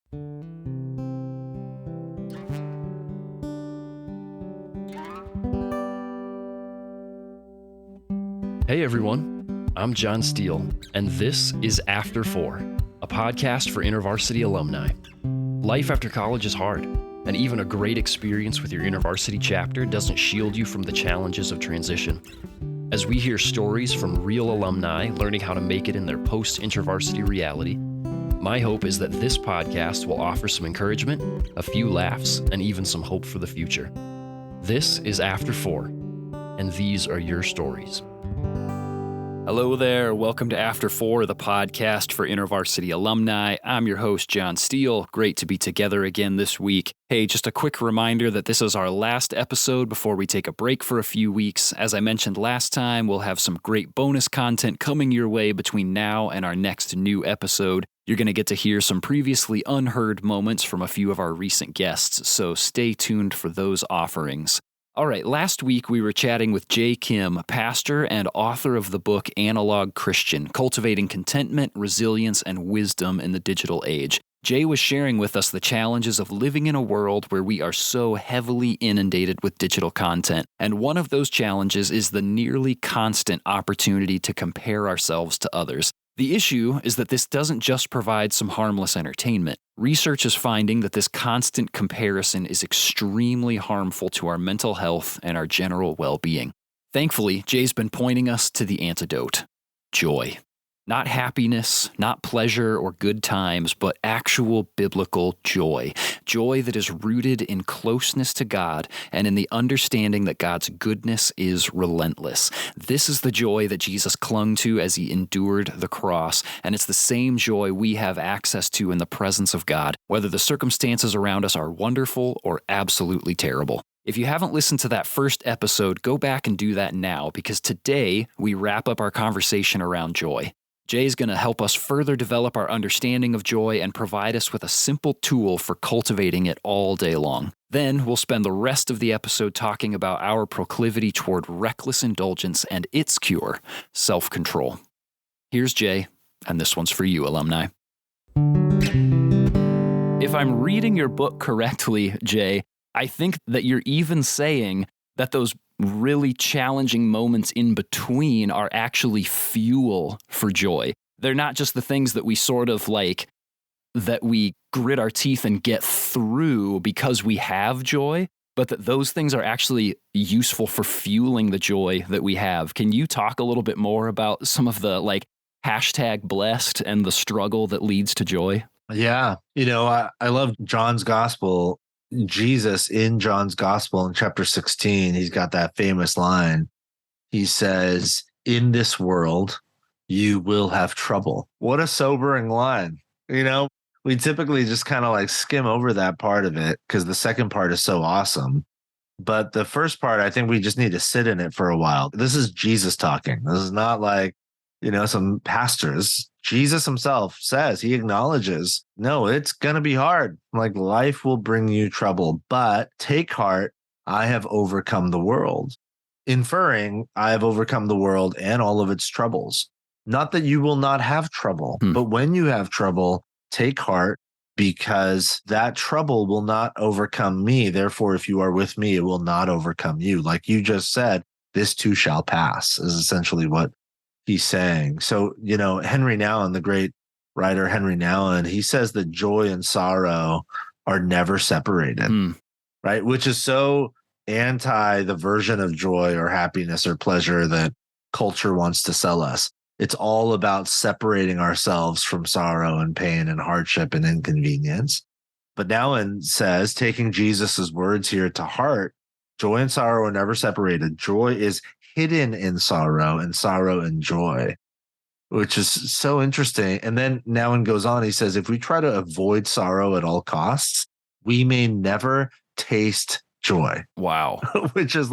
Hey everyone, I'm John Steele, and this is After 4, a podcast for InterVarsity alumni. Life after college is hard, and even a great experience with your InterVarsity chapter doesn't shield you from the challenges of transition. As we hear stories from real alumni learning how to make it in their post-InterVarsity reality, my hope is that this podcast will offer some encouragement, a few laughs, and even some hope for the future. This is After 4, and these are your stories. Hello there. Welcome to After 4, the podcast for InterVarsity alumni. I'm your host, John Steele. Great to be together again this week. Hey, just a quick reminder that this is our last episode before we take a break for a few weeks. As I mentioned last time, we'll have some great bonus content coming your way between now and our next new episode. You're going to get to hear some previously unheard moments from a few of our recent guests, so stay tuned for those offerings. All right, last week we were chatting with Jay Kim, pastor and author of the book Analog Christian, Cultivating Contentment, Resilience, and Wisdom in the Digital Age. Jay was sharing with us the challenges of living in a world where we are so heavily inundated with digital content. And one of those challenges is the nearly constant opportunity to compare ourselves to others. The issue is that this doesn't just provide some harmless entertainment. Research is finding that this constant comparison is extremely harmful to our mental health and our general well-being. Thankfully, Jay's been pointing us to the antidote: joy. Not happiness, not pleasure or good times, but actual biblical joy. Joy that is rooted in closeness to God and in the understanding that God's goodness is relentless. This is the joy that Jesus clung to as he endured the cross, and it's the same joy we have access to in the presence of God, whether the circumstances around us are wonderful or absolutely terrible. If you haven't listened to that first episode, go back and do that now, because today we wrap up our conversation around joy. Jay's going to help us further develop our understanding of joy and provide us with a simple tool for cultivating it all day long. Then we'll spend the rest of the episode talking about our proclivity toward reckless indulgence and its cure, self-control. Here's Jay, and this one's for you, alumni. If I'm reading your book correctly, Jay, I think that you're even saying that those really challenging moments in between are actually fuel for joy. They're not just the things that we sort of like, that we grit our teeth and get through because we have joy, but that those things are actually useful for fueling the joy that we have. Can you talk a little bit more about some of the #blessed and the struggle that leads to joy? Yeah. I love John's gospel. Jesus in John's gospel in chapter 16, he's got that famous line. He says, "In this world, you will have trouble." What a sobering line. We typically just kind of skim over that part of it because the second part is so awesome. But the first part, I think we just need to sit in it for a while. This is Jesus talking. This is not some pastors. Jesus himself says, he acknowledges, no, it's going to be hard. Life will bring you trouble, but take heart. I have overcome the world. Inferring, I have overcome the world and all of its troubles. Not that you will not have trouble, but when you have trouble, take heart, because that trouble will not overcome me. Therefore, if you are with me, it will not overcome you. Like you just said, this too shall pass, is essentially what he's saying. So, Henry Nouwen, the great writer Henry Nouwen, he says that joy and sorrow are never separated, right? Which is so anti the version of joy or happiness or pleasure that culture wants to sell us. It's all about separating ourselves from sorrow and pain and hardship and inconvenience. But Nouwen says, taking Jesus's words here to heart, joy and sorrow are never separated. Joy is hidden in sorrow and sorrow in joy, which is so interesting. And then Nouwen goes on, he says, if we try to avoid sorrow at all costs, we may never taste joy. Wow. Which is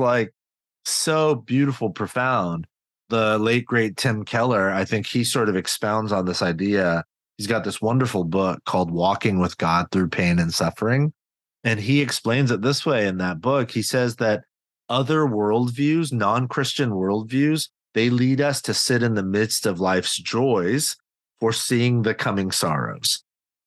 so beautiful, profound. The late, great Tim Keller, I think he sort of expounds on this idea. He's got this wonderful book called Walking with God Through Pain and Suffering. And he explains it this way in that book. He says that other worldviews, non-Christian worldviews, they lead us to sit in the midst of life's joys, foreseeing the coming sorrows.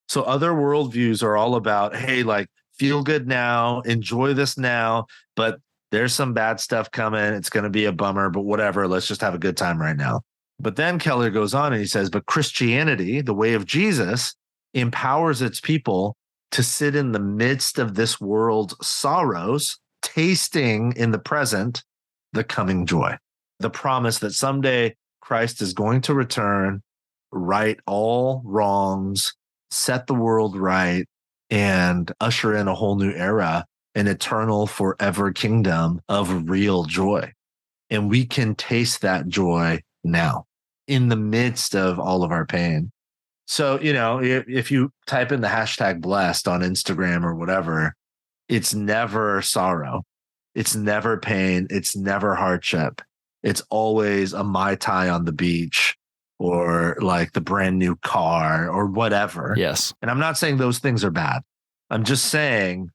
So other worldviews are all about, hey, like feel good now, enjoy this now, but there's some bad stuff coming. It's going to be a bummer, but whatever. Let's just have a good time right now. But then Keller goes on and he says, but Christianity, the way of Jesus, empowers its people to sit in the midst of this world's sorrows, tasting in the present the coming joy, the promise that someday Christ is going to return, right all wrongs, set the world right, and usher in a whole new era, an eternal forever kingdom of real joy. And we can taste that joy now in the midst of all of our pain. So, if you type in the hashtag blessed on Instagram or whatever, it's never sorrow. It's never pain. It's never hardship. It's always a Mai Tai on the beach or like the brand new car or whatever. Yes. And I'm not saying those things are bad. I'm just saying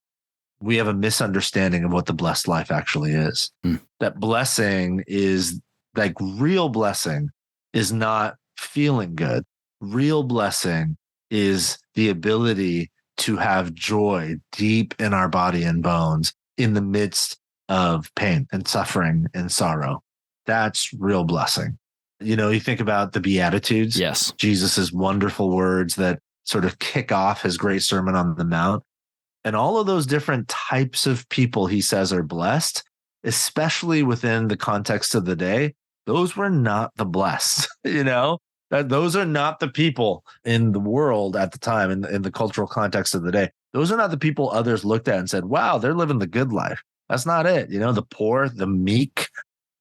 we have a misunderstanding of what the blessed life actually is. That blessing is like real blessing is not feeling good. Real blessing is the ability to have joy deep in our body and bones in the midst of pain and suffering and sorrow. That's real blessing. You think about the Beatitudes. Yes. Jesus's wonderful words that sort of kick off his great Sermon on the Mount. And all of those different types of people he says are blessed, especially within the context of the day, those were not the blessed, that those are not the people in the world at the time, in the cultural context of the day. Those are not the people others looked at and said, wow, they're living the good life. That's not it. The poor, the meek.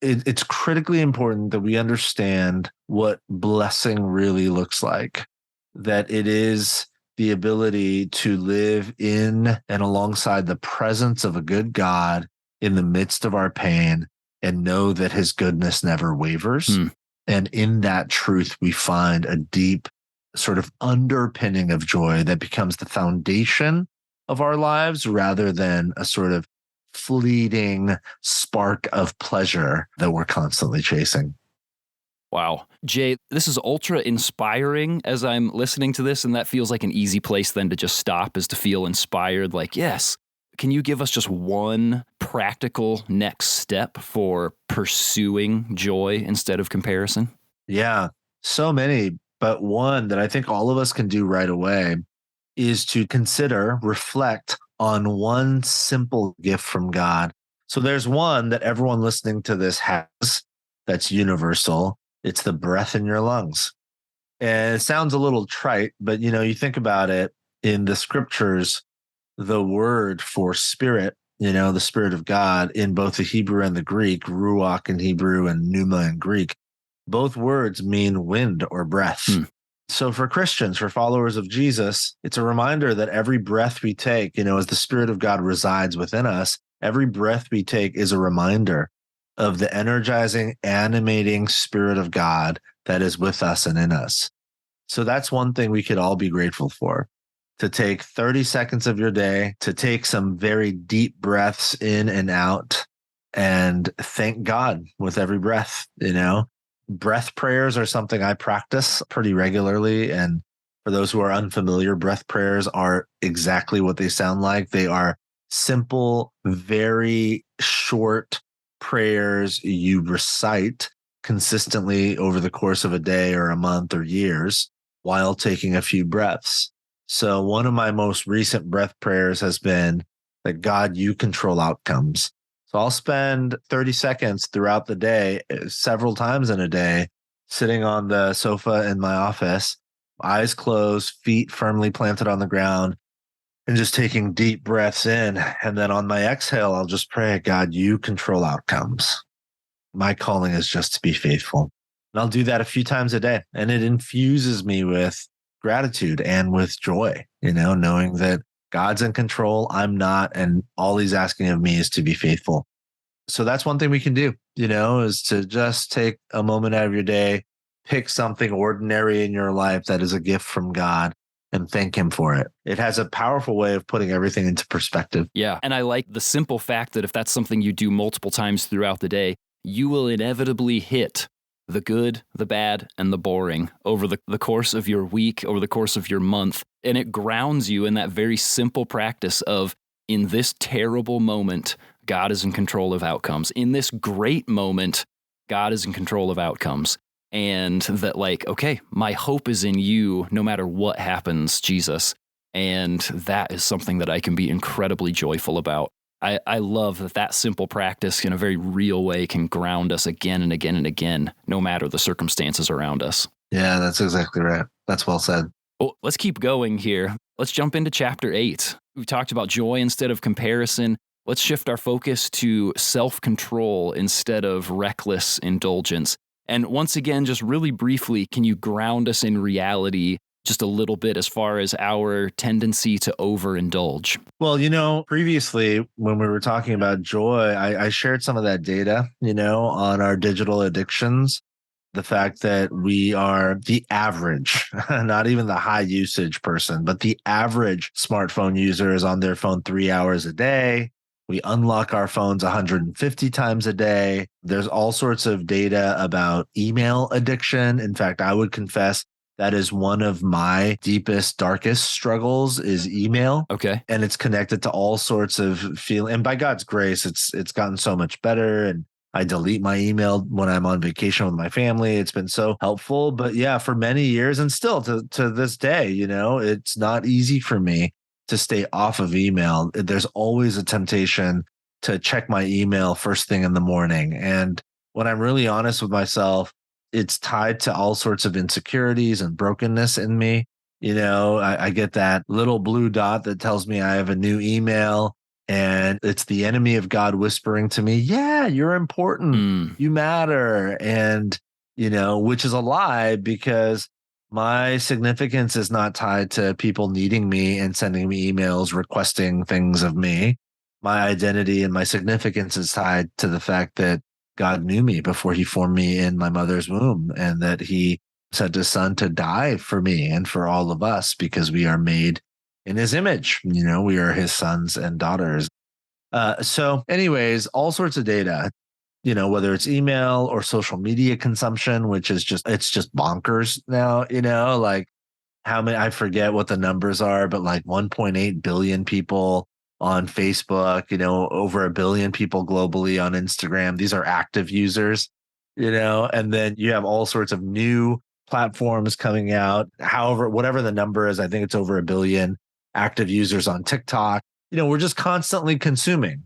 It's critically important that we understand what blessing really looks like, that it is the ability to live in and alongside the presence of a good God in the midst of our pain and know that his goodness never wavers. And in that truth, we find a deep sort of underpinning of joy that becomes the foundation of our lives rather than a sort of fleeting spark of pleasure that we're constantly chasing. Wow. Jay, this is ultra inspiring as I'm listening to this, and that feels like an easy place then to just stop, is to feel inspired. Like, yes, can you give us just one practical next step for pursuing joy instead of comparison? Yeah, so many, but one that I think all of us can do right away is to consider, reflect on one simple gift from God. So there's one that everyone listening to this has that's universal. It's the breath in your lungs. And it sounds a little trite, but you think about it in the scriptures, the word for spirit, the spirit of God in both the Hebrew and the Greek, ruach in Hebrew and pneuma in Greek, both words mean wind or breath. So for Christians, for followers of Jesus, it's a reminder that every breath we take, as the Spirit of God resides within us, every breath we take is a reminder of the energizing, animating Spirit of God that is with us and in us. So that's one thing we could all be grateful for, to take 30 seconds of your day, to take some very deep breaths in and out and thank God with every breath, Breath prayers are something I practice pretty regularly. And for those who are unfamiliar, breath prayers are exactly what they sound like. They are simple, very short prayers you recite consistently over the course of a day or a month or years while taking a few breaths. So one of my most recent breath prayers has been that God, you control outcomes. So I'll spend 30 seconds throughout the day, several times in a day, sitting on the sofa in my office, eyes closed, feet firmly planted on the ground, and just taking deep breaths in. And then on my exhale, I'll just pray, God, you control outcomes. My calling is just to be faithful. And I'll do that a few times a day. And it infuses me with gratitude and with joy, knowing that God's in control, I'm not, and all he's asking of me is to be faithful. So that's one thing we can do, is to just take a moment out of your day, pick something ordinary in your life that is a gift from God and thank him for it. It has a powerful way of putting everything into perspective. Yeah. And I like the simple fact that if that's something you do multiple times throughout the day, you will inevitably hit the good, the bad, and the boring over the course of your week, over the course of your month. And it grounds you in that very simple practice of, in this terrible moment, God is in control of outcomes. In this great moment, God is in control of outcomes. And that, like, okay, my hope is in you no matter what happens, Jesus. And that is something that I can be incredibly joyful about. I love that simple practice in a very real way can ground us again and again and again, no matter the circumstances around us. Yeah, that's exactly right. That's well said. Well, let's keep going here. Let's jump into chapter 8. We've talked about joy instead of comparison. Let's shift our focus to self-control instead of reckless indulgence. And once again, just really briefly, can you ground us in reality just a little bit as far as our tendency to overindulge? Well, previously when we were talking about joy, I shared some of that data, on our digital addictions. The fact that we are the average, not even the high usage person, but the average smartphone user is on their phone 3 hours a day. We unlock our phones 150 times a day. There's all sorts of data about email addiction. In fact, I would confess that is one of my deepest, darkest struggles is email. Okay. And it's connected to all sorts of feeling. And by God's grace, it's gotten so much better. And I delete my email when I'm on vacation with my family. It's been so helpful. But yeah, for many years and still to this day, it's not easy for me to stay off of email. There's always a temptation to check my email first thing in the morning. And when I'm really honest with myself, it's tied to all sorts of insecurities and brokenness in me. I get that little blue dot that tells me I have a new email. And it's the enemy of God whispering to me, yeah, you're important. You matter. And, which is a lie because my significance is not tied to people needing me and sending me emails requesting things of me. My identity and my significance is tied to the fact that God knew me before he formed me in my mother's womb and that he sent his son to die for me and for all of us because we are made in his image. We are his sons and daughters. So anyways, all sorts of data, whether it's email or social media consumption, which is it's just bonkers now, like how many, I forget what the numbers are, but like 1.8 billion people on Facebook, over 1 billion people globally on Instagram. These are active users, and then you have all sorts of new platforms coming out. However, whatever the number is, I think it's over 1 billion active users on TikTok. We're just constantly consuming,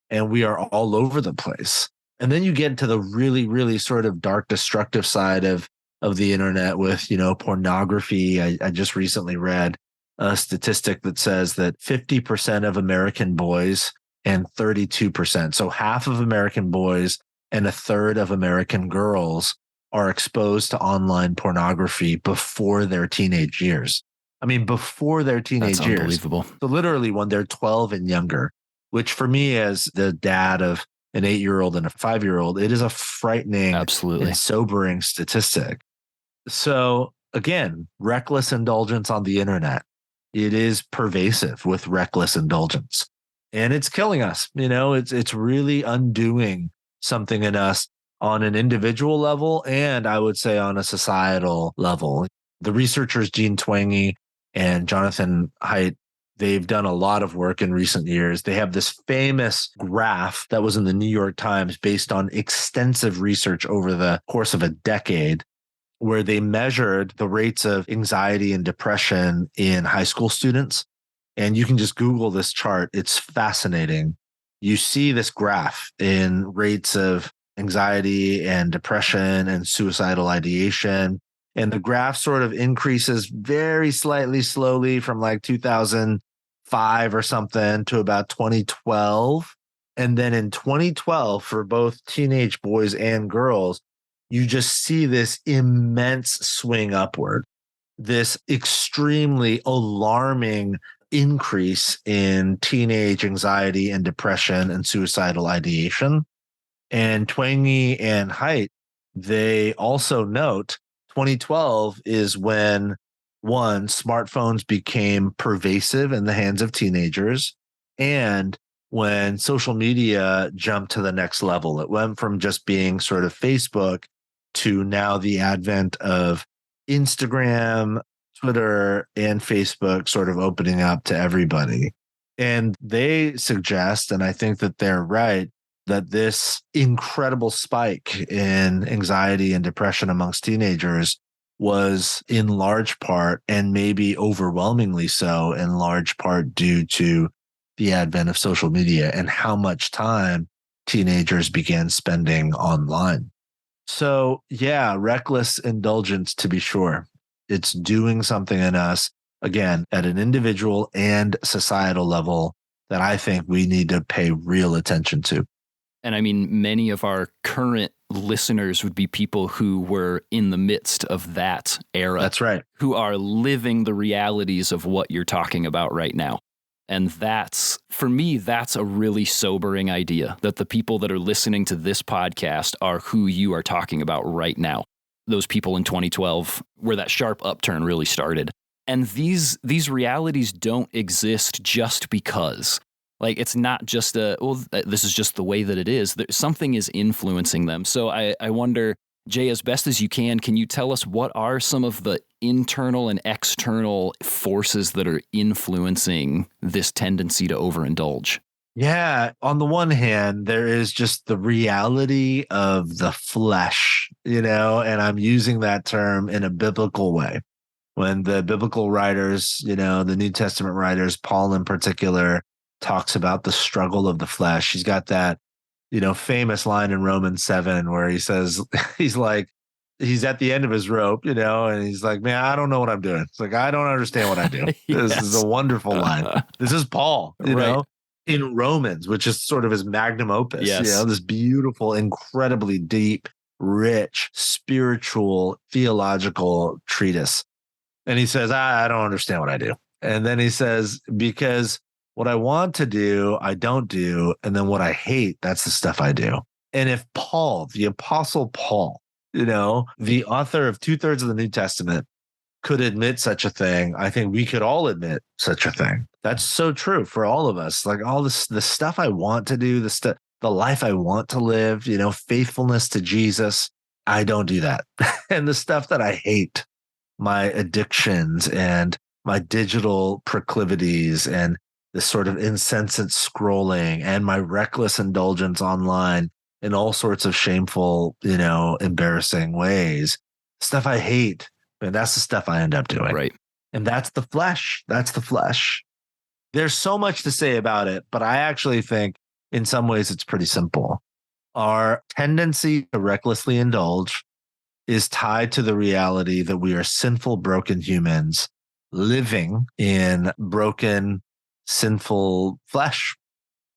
and we are all over the place. And then you get into the really, really sort of dark, destructive side of the internet with, pornography. I just recently read a statistic that says that 50% of American boys and 32%, so half of American boys and a third of American girls are exposed to online pornography before their teenage years. I mean, before their teenage That's years. Unbelievable. So literally when they're 12 and younger, which for me as the dad of an 8-year-old and a 5-year-old, it is a frightening Absolutely. and sobering statistic. So again, reckless indulgence on the internet. It is pervasive with reckless indulgence. And it's killing us. It's really undoing something in us on an individual level and I would say on a societal level. The researchers Jean Twenge and Jonathan Haidt, they've done a lot of work in recent years. They have this famous graph that was in the New York Times based on extensive research over the course of a decade, where they measured the rates of anxiety and depression in high school students. And you can just Google this chart. It's fascinating. You see this graph in rates of anxiety and depression and suicidal ideation. And the graph sort of increases very slightly slowly from like 2005 or something to about 2012. And then in 2012, for both teenage boys and girls, you just see this immense swing upward, this extremely alarming increase in teenage anxiety and depression and suicidal ideation. And Twenge and Haidt, they also note 2012 is when, one, smartphones became pervasive in the hands of teenagers, and when social media jumped to the next level. It went from just being sort of Facebook to now the advent of Instagram, Twitter, and Facebook sort of opening up to everybody. And they suggest, and I think that they're right, that this incredible spike in anxiety and depression amongst teenagers was in large part, and maybe overwhelmingly so, in large part due to the advent of social media and how much time teenagers began spending online. So, yeah, reckless indulgence to be sure. It's doing something in us, again, at an individual and societal level that I think we need to pay real attention to. And I mean, many of our current listeners would be people who were in the midst of that era. That's right. Who are living the realities of what you're talking about right now. And that's, for me, that's a really sobering idea, that the people that are listening to this podcast are who you are talking about right now. Those people in 2012, where that sharp upturn really started. And these realities don't exist just because. Like, it's not just this is just the way that it is. Something is influencing them. So I wonder, Jay, as best as you can you tell us what are some of the internal and external forces that are influencing this tendency to overindulge? Yeah. On the one hand, there is just the reality of the flesh, and I'm using that term in a biblical way. When the biblical writers, the New Testament writers, Paul in particular, talks about the struggle of the flesh. He's got that, famous line in Romans 7 where he says, he's at the end of his rope, and he's like, man, I don't know what I'm doing. It's like, I don't understand what I do. This is a wonderful line. This is Paul, in Romans, which is sort of his magnum opus, this beautiful, incredibly deep, rich, spiritual, theological treatise. And he says, I don't understand what I do. And then he says, because what I want to do, I don't do. And then what I hate, that's the stuff I do. And if Paul, the Apostle Paul, the author of 2/3 of the New Testament, could admit such a thing, I think we could all admit such a thing. That's so true for all of us. Like all this, the stuff I want to do, the life I want to live, faithfulness to Jesus, I don't do that. And the stuff that I hate, my addictions and my digital proclivities and this sort of insensate scrolling and my reckless indulgence online in all sorts of shameful, embarrassing ways. Stuff I hate, and that's the stuff I end up doing. Right. And that's the flesh. That's the flesh. There's so much to say about it, but I actually think in some ways it's pretty simple. Our tendency to recklessly indulge is tied to the reality that we are sinful, broken humans living in broken, sinful flesh.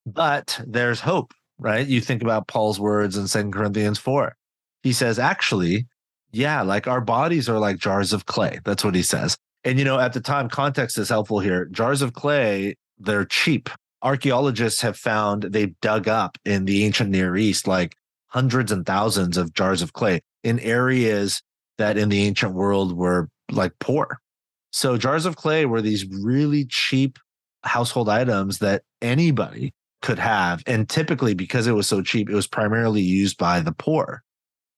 But there's hope, right? You think about Paul's words in 2 Corinthians 4. He says, actually, yeah, like our bodies are like jars of clay. That's what he says. And, at the time, context is helpful here. Jars of clay, they're cheap. Archaeologists have found, they've dug up in the ancient Near East, like hundreds and thousands of jars of clay in areas that in the ancient world were like poor. So jars of clay were these really cheap household items that anybody could have. And typically, because it was so cheap, it was primarily used by the poor.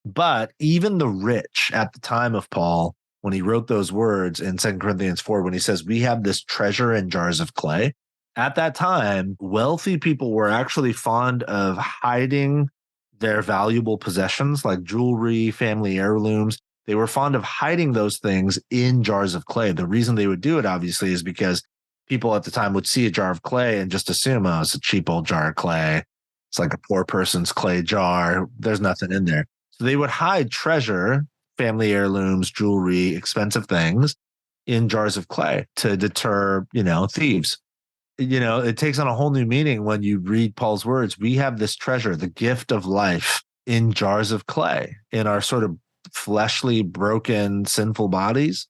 But even the rich at the time of Paul, when he wrote those words in 2 Corinthians 4, when he says, we have this treasure in jars of clay, at that time, wealthy people were actually fond of hiding their valuable possessions like jewelry, family heirlooms. They were fond of hiding those things in jars of clay. The reason they would do it, obviously, is because people at the time would see a jar of clay and just assume, oh, it's a cheap old jar of clay. It's like a poor person's clay jar. There's nothing in there. So they would hide treasure, family heirlooms, jewelry, expensive things in jars of clay to deter, thieves. It takes on a whole new meaning when you read Paul's words. We have this treasure, the gift of life, in jars of clay, in our sort of fleshly, broken, sinful bodies.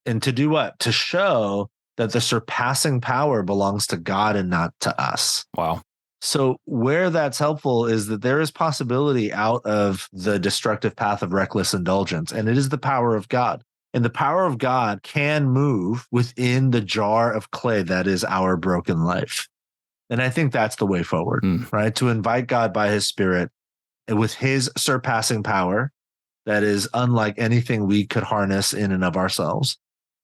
And to do what? To show that the surpassing power belongs to God and not to us. Wow. So where that's helpful is that there is possibility out of the destructive path of reckless indulgence, and it is the power of God. And the power of God can move within the jar of clay that is our broken life. And I think that's the way forward, right? To invite God by his Spirit and with his surpassing power that is unlike anything we could harness in and of ourselves,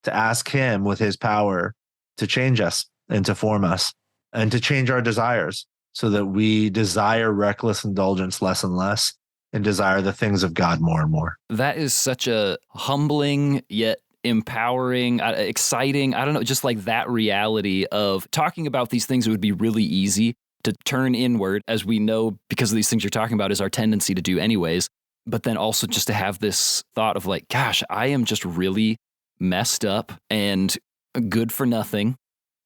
to ask him with his power to change us and to form us and to change our desires so that we desire reckless indulgence less and less and desire the things of God more and more. That is such a humbling yet empowering, exciting, I don't know, just like that reality of talking about these things. It would be really easy to turn inward, as we know, because of these things you're talking about is our tendency to do anyways. But then also just to have this thought of like, gosh, I am just really messed up and good for nothing.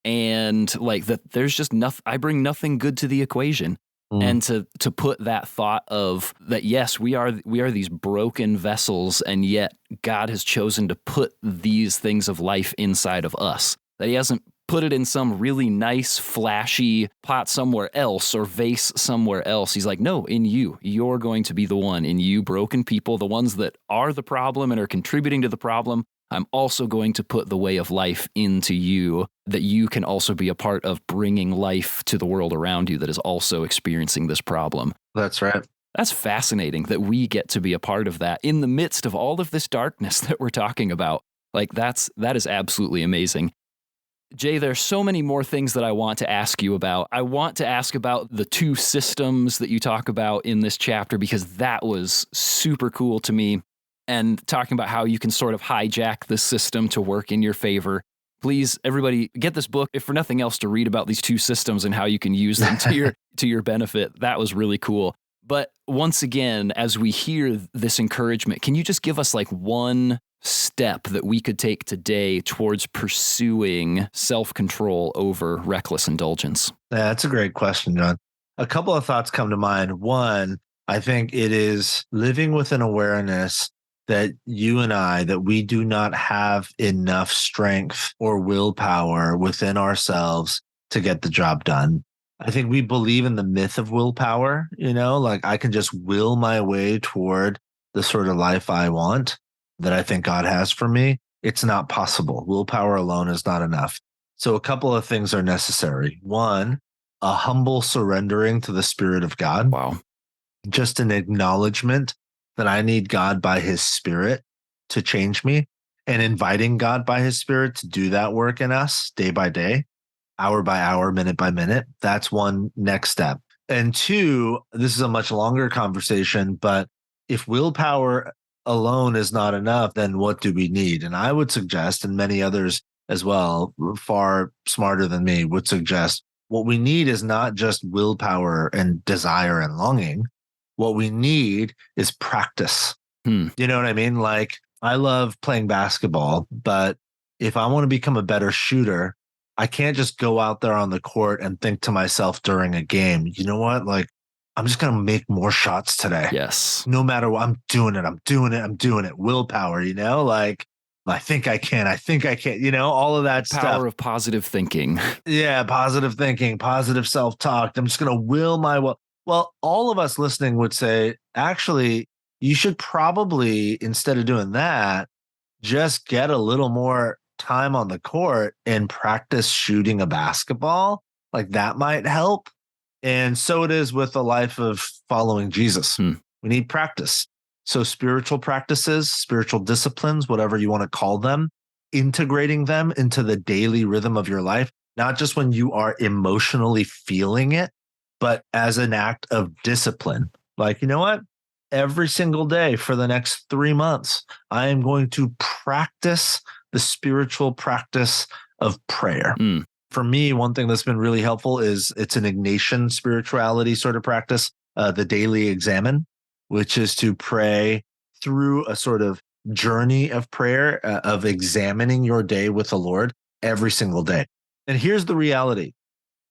And like that, there's just nothing, I bring nothing good to the equation. And to put that thought of that, yes, we are these broken vessels, and yet God has chosen to put these things of life inside of us. That he hasn't put it in some really nice, flashy pot somewhere else or vase somewhere else. He's like, no, in you. You're going to be the one. In you, broken people, the ones that are the problem and are contributing to the problem. I'm also going to put the way of life into you, that you can also be a part of bringing life to the world around you that is also experiencing this problem. That's right. That's fascinating that we get to be a part of that in the midst of all of this darkness that we're talking about. Like that is absolutely amazing. Jay, there's so many more things that I want to ask you about. I want to ask about the two systems that you talk about in this chapter, because that was super cool to me. And talking about how you can sort of hijack the system to work in your favor. Please, everybody, get this book, if for nothing else, to read about these two systems and how you can use them to your benefit. That was really cool. But once again, as we hear this encouragement, can you just give us like one step that we could take today towards pursuing self-control over reckless indulgence? Yeah, that's a great question, John. A couple of thoughts come to mind. One, I think it is living with an awareness that you and I, that we do not have enough strength or willpower within ourselves to get the job done. I think we believe in the myth of willpower, like I can just will my way toward the sort of life I want that I think God has for me. It's not possible. Willpower alone is not enough. So a couple of things are necessary. One, a humble surrendering to the Spirit of God. Wow. Just an acknowledgement that I need God by his Spirit to change me, and inviting God by his Spirit to do that work in us day by day, hour by hour, minute by minute. That's one next step. And two, this is a much longer conversation, but if willpower alone is not enough, then what do we need? And I would suggest, and many others as well, far smarter than me, would suggest what we need is not just willpower and desire and longing. What we need is practice. You know what I mean? Like, I love playing basketball, but if I want to become a better shooter, I can't just go out there on the court and think to myself during a game, you know what? Like, I'm just going to make more shots today. Yes. No matter what, I'm doing it. Willpower, like, I think I can, all of that stuff. Power of positive thinking. Yeah, positive thinking, positive self-talk. I'm just going to will my will. Well, all of us listening would say, actually, you should probably, instead of doing that, just get a little more time on the court and practice shooting a basketball. Like, that might help. And so it is with the life of following Jesus. We need practice. So spiritual practices, spiritual disciplines, whatever you want to call them, integrating them into the daily rhythm of your life, not just when you are emotionally feeling it, but as an act of discipline. Like, you know what? Every single day for the next 3 months, I am going to practice the spiritual practice of prayer. For me, one thing that's been really helpful is it's an Ignatian spirituality sort of practice, the daily examine, which is to pray through a sort of journey of prayer, of examining your day with the Lord every single day. And here's the reality.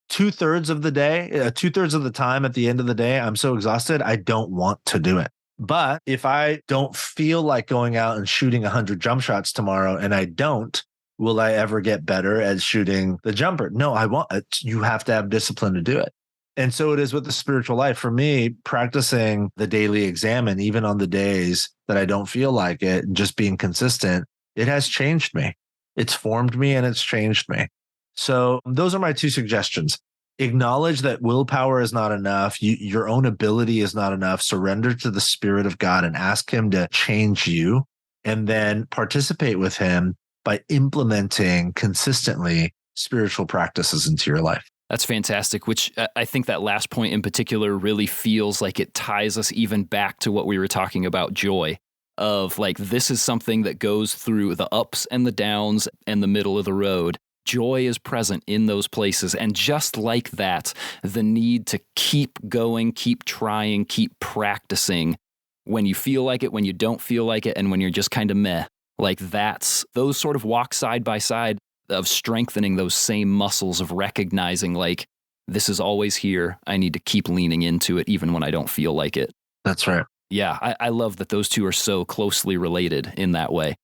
2/3 of the day, 2/3 of the time at the end of the day, I'm so exhausted, I don't want to do it. But if I don't feel like going out and shooting 100 jump shots tomorrow, and I don't, will I ever get better at shooting the jumper? No, I won't. You have to have discipline to do it. And so it is with the spiritual life. For me, practicing the daily examine, even on the days that I don't feel like it, and just being consistent, it has changed me. It's formed me and it's changed me. So those are my two suggestions. Acknowledge that willpower is not enough. Your own ability is not enough. Surrender to the Spirit of God and ask Him to change you, and then participate with Him by implementing consistently spiritual practices into your life. That's fantastic, which I think that last point in particular really feels like it ties us even back to what we were talking about, joy, of like, this is something that goes through the ups and the downs and the middle of the road. Joy is present in those places. And just like that, the need to keep going, keep trying, keep practicing when you feel like it, when you don't feel like it, and when you're just kind of meh. Like those sort of walk side by side of strengthening those same muscles of recognizing like, this is always here. I need to keep leaning into it even when I don't feel like it. That's right. Yeah, I love that those two are so closely related in that way.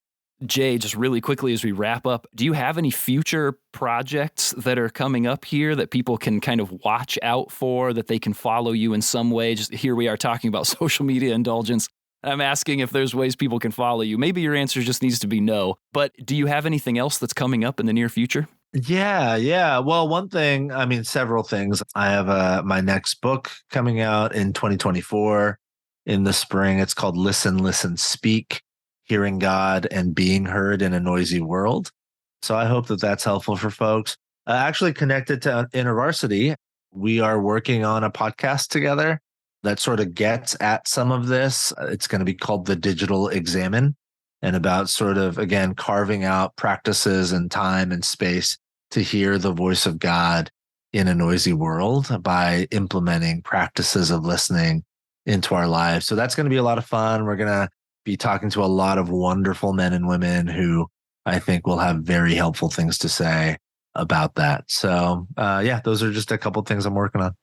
Jay, just really quickly as we wrap up, do you have any future projects that are coming up here that people can kind of watch out for, that they can follow you in some way? Just here we are talking about social media indulgence. I'm asking if there's ways people can follow you. Maybe your answer just needs to be no, but do you have anything else that's coming up in the near future? Yeah. Well, several things. I have my next book coming out in 2024 in the spring. It's called Listen, Listen, Speak, Hearing God and Being Heard in a Noisy World. So I hope that that's helpful for folks. Actually connected to InterVarsity, we are working on a podcast together that sort of gets at some of this. It's going to be called The Digital Examine, and about sort of, again, carving out practices and time and space to hear the voice of God in a noisy world by implementing practices of listening into our lives. So that's going to be a lot of fun. We're going to be talking to a lot of wonderful men and women who I think will have very helpful things to say about that. So those are just a couple of things I'm working on.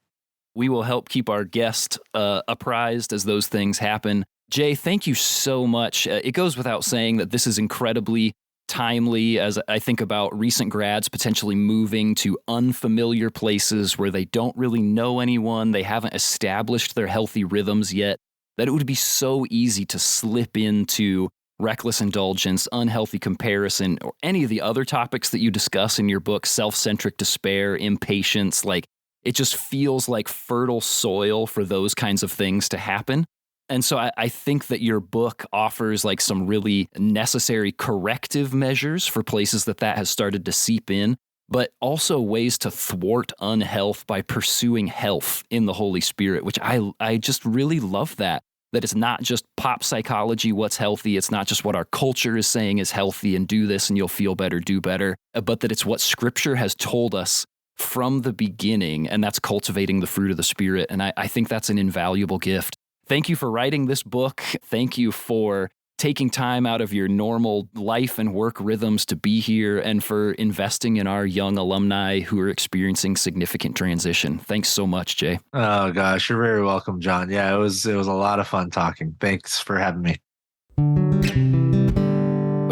We will help keep our guests apprised as those things happen. Jay, thank you so much. It goes without saying that this is incredibly timely as I think about recent grads potentially moving to unfamiliar places where they don't really know anyone, they haven't established their healthy rhythms yet, that it would be so easy to slip into reckless indulgence, unhealthy comparison, or any of the other topics that you discuss in your book, self-centric despair, impatience. Like, it just feels like fertile soil for those kinds of things to happen. And so I think that your book offers like some really necessary corrective measures for places that has started to seep in, but also ways to thwart unhealth by pursuing health in the Holy Spirit, which I just really love that it's not just pop psychology, what's healthy. It's not just what our culture is saying is healthy and do this and you'll feel better, do better, but that it's what Scripture has told us from the beginning, and that's cultivating the fruit of the Spirit. And I think that's an invaluable gift. Thank you for writing this book. Thank you for taking time out of your normal life and work rhythms to be here, and for investing in our young alumni who are experiencing significant transition. Thanks so much, Jay. Oh gosh, you're very welcome, John. Yeah, it was a lot of fun talking. Thanks for having me.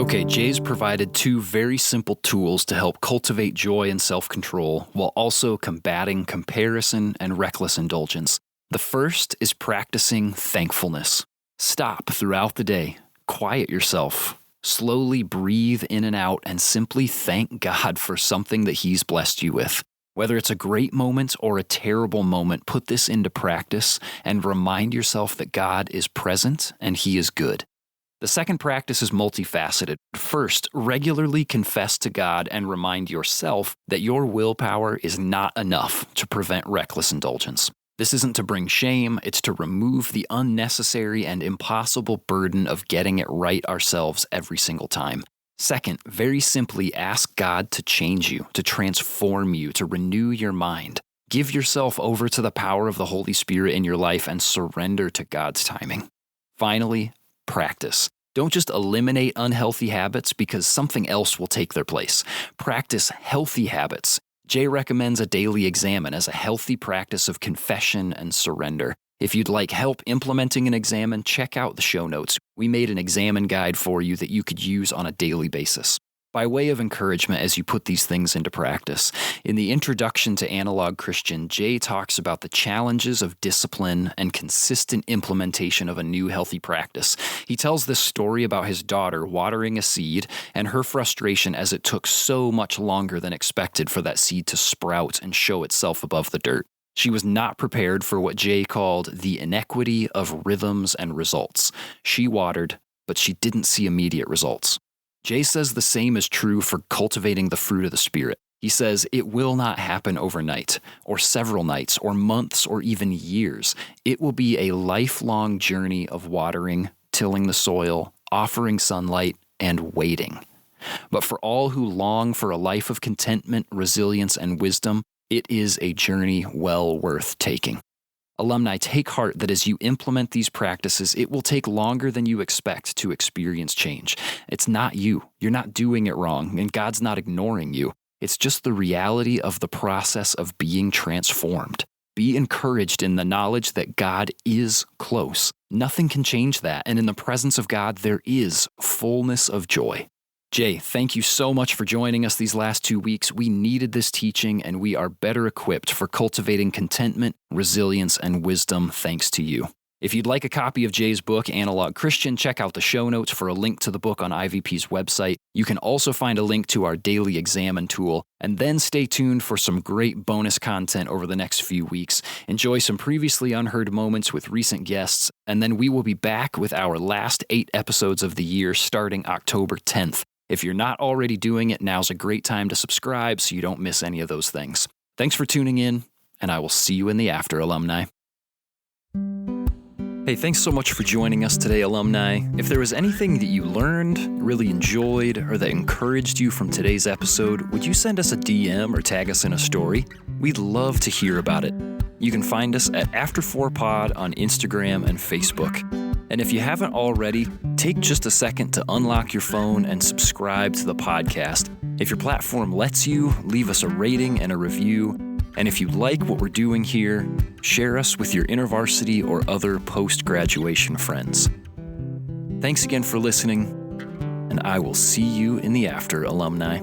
Okay, Jay's provided two very simple tools to help cultivate joy and self-control while also combating comparison and reckless indulgence. The first is practicing thankfulness. Stop throughout the day. Quiet yourself. Slowly breathe in and out and simply thank God for something that He's blessed you with. Whether it's a great moment or a terrible moment, put this into practice and remind yourself that God is present and He is good. The second practice is multifaceted. First, regularly confess to God and remind yourself that your willpower is not enough to prevent reckless indulgence. This isn't to bring shame, it's to remove the unnecessary and impossible burden of getting it right ourselves every single time. Second, very simply ask God to change you, to transform you, to renew your mind. Give yourself over to the power of the Holy Spirit in your life and surrender to God's timing. Finally, practice. Don't just eliminate unhealthy habits because something else will take their place. Practice healthy habits. Jay recommends a daily examine as a healthy practice of confession and surrender. If you'd like help implementing an examine, check out the show notes. We made an examine guide for you that you could use on a daily basis. By way of encouragement as you put these things into practice, in the introduction to Analog Christian, Jay talks about the challenges of discipline and consistent implementation of a new healthy practice. He tells this story about his daughter watering a seed and her frustration as it took so much longer than expected for that seed to sprout and show itself above the dirt. She was not prepared for what Jay called the inequity of rhythms and results. She watered, but she didn't see immediate results. Jay says the same is true for cultivating the fruit of the Spirit. He says it will not happen overnight, or several nights, or months, or even years. It will be a lifelong journey of watering, tilling the soil, offering sunlight, and waiting. But for all who long for a life of contentment, resilience, and wisdom, it is a journey well worth taking. Alumni, take heart that as you implement these practices, it will take longer than you expect to experience change. It's not you. You're not doing it wrong, and God's not ignoring you. It's just the reality of the process of being transformed. Be encouraged in the knowledge that God is close. Nothing can change that, and in the presence of God, there is fullness of joy. Jay, thank you so much for joining us these last 2 weeks. We needed this teaching, and we are better equipped for cultivating contentment, resilience, and wisdom thanks to you. If you'd like a copy of Jay's book, Analog Christian, check out the show notes for a link to the book on IVP's website. You can also find a link to our daily examine tool, and then stay tuned for some great bonus content over the next few weeks. Enjoy some previously unheard moments with recent guests, and then we will be back with our last 8 episodes of the year starting October 10th. If you're not already doing it, now's a great time to subscribe so you don't miss any of those things. Thanks for tuning in, and I will see you in the after, alumni. Hey, thanks so much for joining us today, alumni. If there was anything that you learned, really enjoyed, or that encouraged you from today's episode, would you send us a DM or tag us in a story? We'd love to hear about it. You can find us at After4Pod on Instagram and Facebook. And if you haven't already, take just a second to unlock your phone and subscribe to the podcast. If your platform lets you, leave us a rating and a review. And if you like what we're doing here, share us with your InterVarsity or other post-graduation friends. Thanks again for listening, and I will see you in the after, alumni.